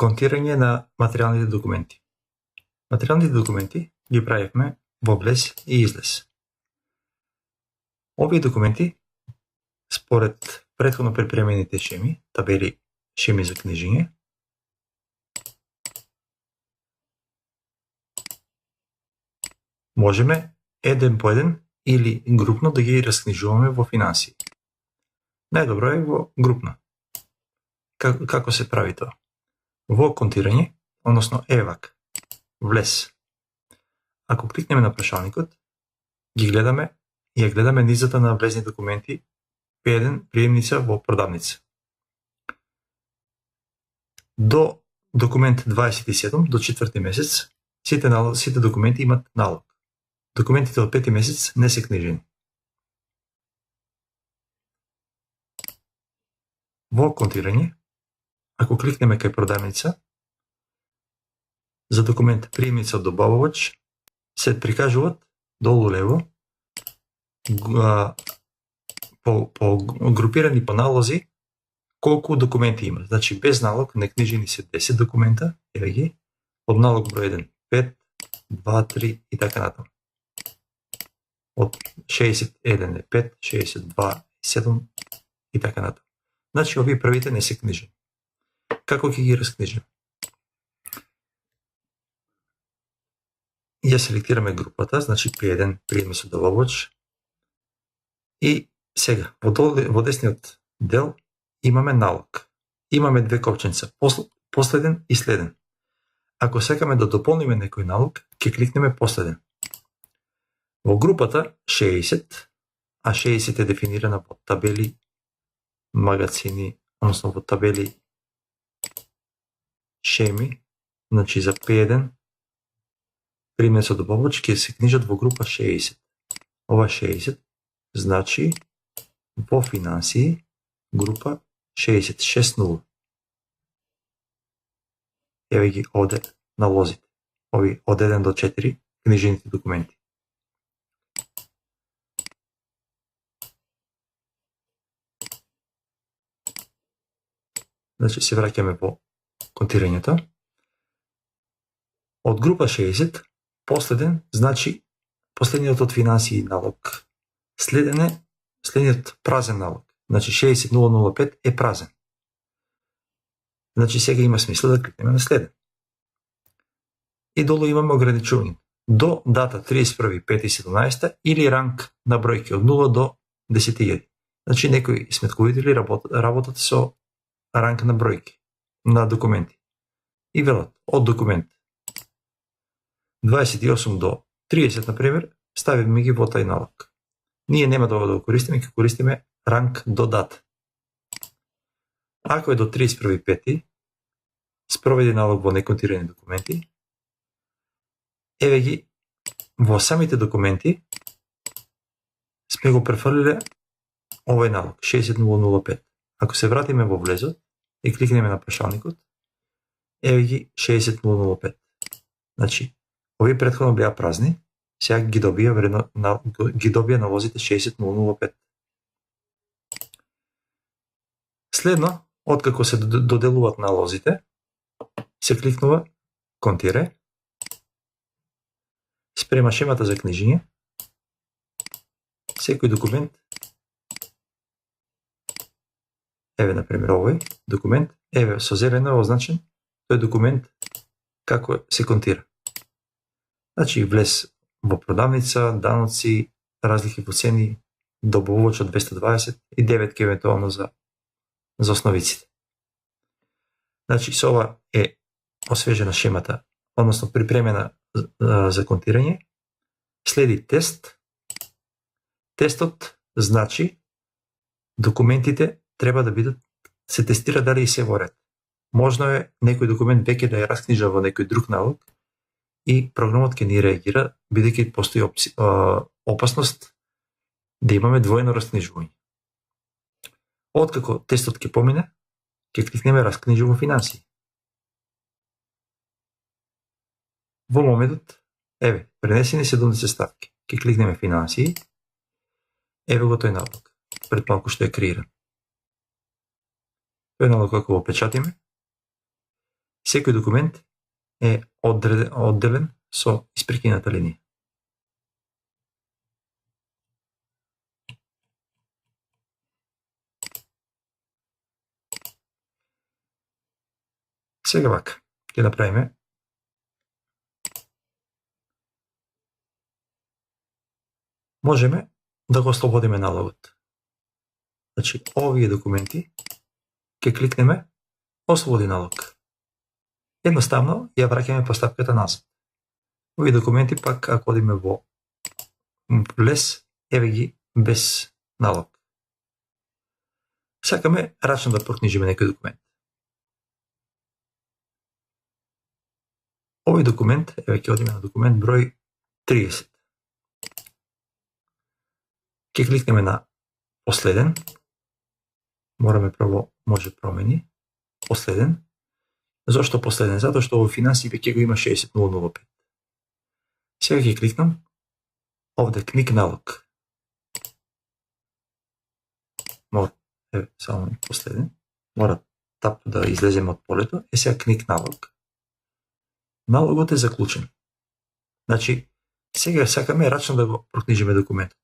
Контирање на материјалните документи. Материјалните документи ги правивме во влез и излез. Овие документи, според претходно припремените шеми, табели, шеми за книжење, можеме еден по еден или групно да ги раскнижуваме во финансии. Најдобро е во групно. Како се прави тоа? Во контирање, односно евак, влез. Ако кликнеме на прашалникот, ја гледаме низата на влезни документи P1 приемница во продавница. До документ 27, до 4 месец, сите документи имат налог. Документите од 5 месец не се книжени. Во контирање, ако кликнеме кај продавница, за документ приемница од добавувач се прикажуваат долу лево по групирани по налози колку документи има. Значи без налог некнижени се 10 документа, еве ги, од налог број 1 5, 2, 3 и така натаму. Од 61 е 5, 62 е 7 и така натаму. Значи овие првите не се книжени. Како ќе ги раскнижиме? Ја селектираме групата, значи P1 приеме со добавувач. И сега, во десниот дел имаме налог. Имаме две копченца, последен и следен. Ако сакаме да дополниме некој налог, ќе кликнеме последен. Во групата 60, а 60 е дефинирана во табели, магацини, односно во табели шеми, значи за P1 приме со добавувач ќе се книжат во група 60. Ова 60 значи во финансии група 60. Еве ги овде налозите. Ови од 1 до 4 книжените документи. Значи се враќаме во контирањето. Од група 60, последен, значи последниот од финансии налог. Следниот празен налог. Значи 60005 е празен. Значи сега има смисла да кликнеме на следен. И долу имаме ограничување. До дата 31.5.17 или ранг на бројки од 0 до 10.000. Значи некои сметковители работат со ранг на бројки, на документи. И велат, од документ 28 до 30, например, ставиме ги во тај налог. Ние нема да го користиме, ќе користиме ранг до дата. Ако е до 31.5, спроведи налог во неконтирани документи, еве ги, во самите документи сме го префрлиле овој налог, 60005. Ако се вратиме во влезот и кликнеме на прашалникот, еве ги 60005. Значи, овие претходно беа празни, сега ги добија налозите 60005. Следно, откако се доделуваат налозите, се кликнува контире, спрема шемата за книжење, секој документ, еве, например, овој документ, еве, со зелено е означен, тој документ како се контира. Значи, влез во продавница, даноци, разлики во цени, добавувач од 220 и 9 ке евентуално за основиците. Значи, со ова е освежена шемата, односно припремена за контирање. Следи тест. Тестот значи документите треба да бидат, се тестира дали се во ред. Можно е некој документ веќе да ја раскнижа во некој друг налог и програмот ќе ни реагира, бидејќи постои опасност да имаме двојно раскнижување. Откако тестот ќе помине, ќе кликнеме раскнижи во финансии. Во моментот, еве, пренесени 70 ставки. Ќе кликнеме финансии. Еве го тој налог. Пред малку што е креиран. Тој налог ако го печатиме, Секој документ е одделен со испрекината линија. Сега вака, ќе направиме можеме да го ослободиме налогот. Значи, овие документи ќе кликнеме ослободи налог. Едноставно ја враќаме постапката назад. Овие документи пак ако одиме во лес, еве ги без налог. Сакаме рачно да прокнижиме некој документ. Овој документ, еве ќе одиме на документ број 30. Ќе кликнеме на последен. Мораме прво може промени. Последен. Зошто последен? Затоа што во финансии веќе го има 60005. Сега ќе кликнам овде книг налог. Мора, еве, само последен. Мора тап да излеземе од полето. Сега книг налог. Налогот е заклучен. Значи, сега сакаме рачно да го прокнижиме документот.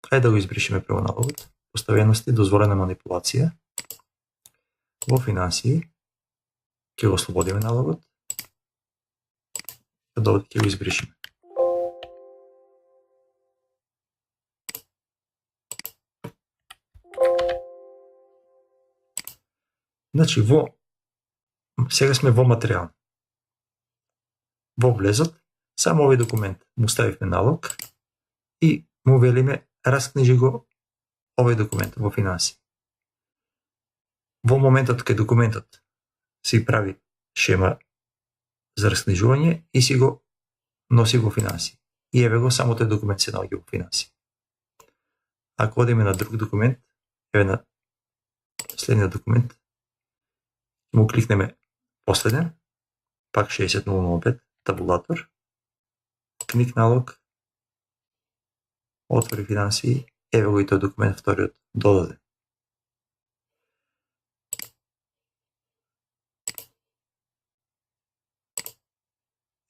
Хајде да го избришеме прво налогот. Поставености, дозволена манипулација. Во финансии ќе го ослободиме налогот. Доводи ќе го избришеме. Значи, сега сме во материјал. Во влезот, само овој документ му ставивме налог и му велиме раскнижи го овој документ во финанси. Во моментот кај документот си прави шема за раскнижување и си го носи во финанси. И еве го, само тој документ се наоѓа во финанси. Ако одиме на друг документ, еве на следниот документ, му кликнеме последен, пак 60005, табулатор, книг налог, отвори финансии, еве го и тој документ вториот додаде.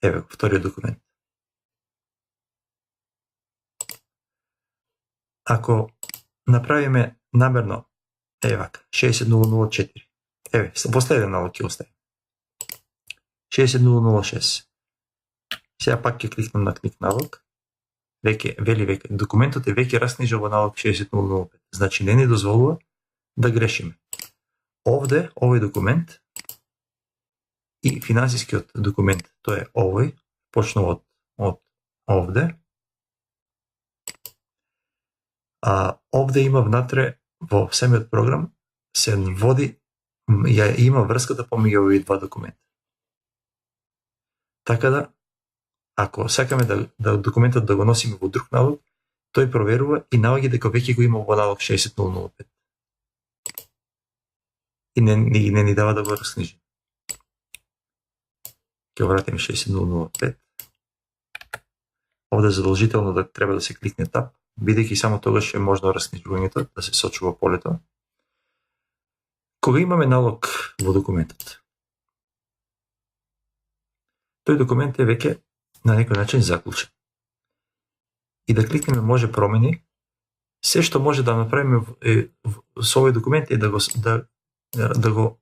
Еве го вториот документ. Ако направиме намерно, еве вака, 60004. Еве, последен налог ќе остави. 60006. Сега пак ќе кликнам на книг налог. Веќе документот е веќе раскнижен во налог 60005. Значи не ни дозволува да грешиме. Овде, овој документ и финансискиот документ, тој е овој, почнува од овде. А овде има внатре во самиот програм се води има врската помеѓу овие два документа. Така да, ако сакаме да документот да го носиме во друг налог, тој проверува и наоѓа дека веќе го има во налог 60005. И не ни дава да го раскнижи. Ќе вратиме 60005. Овде задолжително да треба да се кликне тап, бидејќи само тогаш е можно раскнижувањето да се сочува полето. Кога имаме налог во документот, тој документ е веќе на некој начин заклучен. И да кликнеме може промени, се што може да направиме со овој документ е да го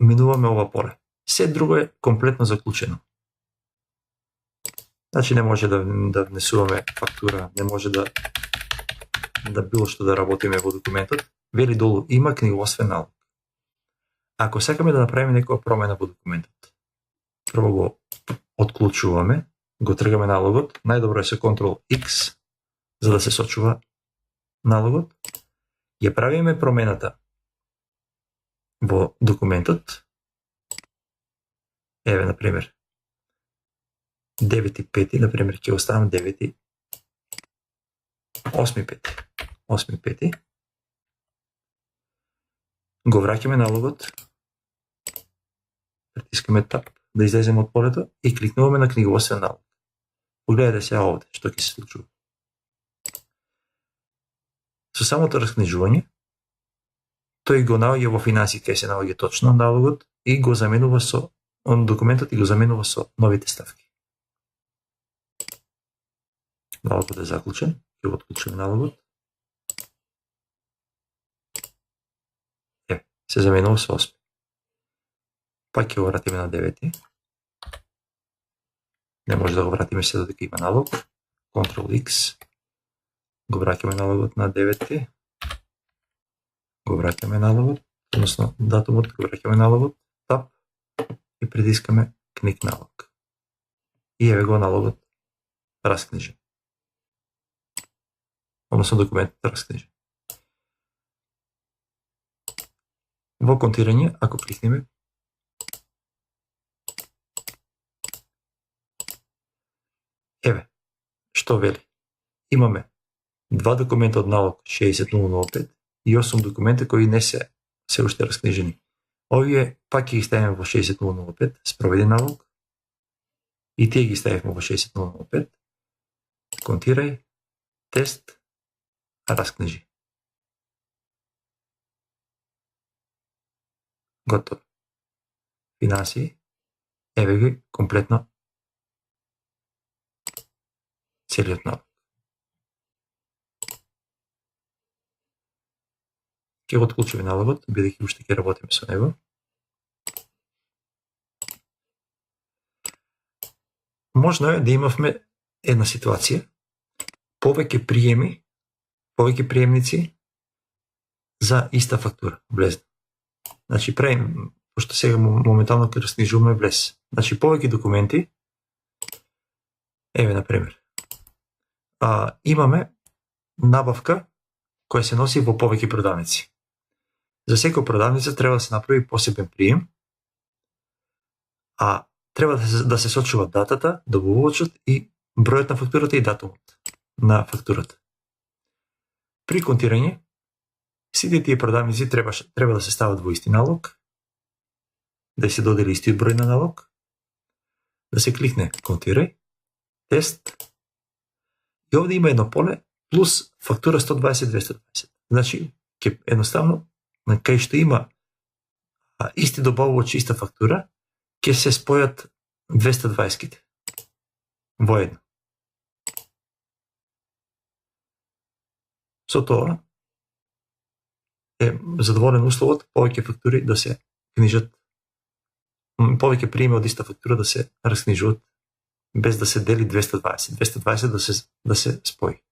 минуваме ова поле. Се друго е комплетно заклучено. Значи не може да внесуваме фактура, не може да било што да работиме во документот. Вели долу има книгоствен налог. Ако сакаме да направиме некоја промена во документот, прво го отклучуваме, го тргаме налогот, најдобро е со Ctrl X за да се сочува налогот. Ја правиме промената во документот. Еве, например, 9.5, например, ќе оставам 8.5. Го враќаме налогот, притискаме тап да излеземе од полето и кликнуваме на книгоствен налог. Погледате сега овде што ќе се случува. Со самото раскнижување, тој го наоѓа во финансии, кај се наоѓа точно налогот, и го заменува со документот и го заменува со новите ставки. Налогот е заклучен, ќе го отклучиме налогот. Се заменува со 8. Пак ќе го вратиме на 9. Не може да го вратиме се додека има налог. Ctrl X. Го враќаме налогот на 9. Го враќаме налогот, односно датумот, го враќаме налогот, Tab и притискаме книг налог. И еве го налогот раскнижен. Односно документот раскнижен. Во контирање, ако кликнеме, еве, што вели? Имаме два документа од налог 60005 и 8 документа кои не се уште раскнижени. Овие пак ќе ги ставиме во 60005, спроведи налог, и тие ги ставивме во 60005, контирај, тест, раскнижи. Готово. Финансии, еве ги комплетно целиот налог. Ќе го отклучиме налогот, бидејќи уште ќе работиме со него. Можно е да имавме една ситуација, повеќе приеми, повеќе приемници за иста фактура влезна. Значи, пошто сега моментално ќе раскнижуваме влез. Значи, повеќе документи, еве, например, имаме набавка која се носи во повеќе продавници. За секоја продавница треба да се направи посебен прием, а треба да се сочува датата, добавувачот и бројот на фактурата и датумот на фактурата. При контирање, сите тие продавници треба да се стават во исти налог, да се додели истиот број на налог, да се кликне контирај, тест, и овде има едно поле плюс фактура 120-220. Значи, едноставно, кај што има исти добавувач, иста фактура, ќе се спојат 220-ките во едно. Со тоа е задоволен условот повеќе фактури да се книжат, повеќе приеми од иста фактура да се раскнижуваат без да се дели 220. 220 да се спои.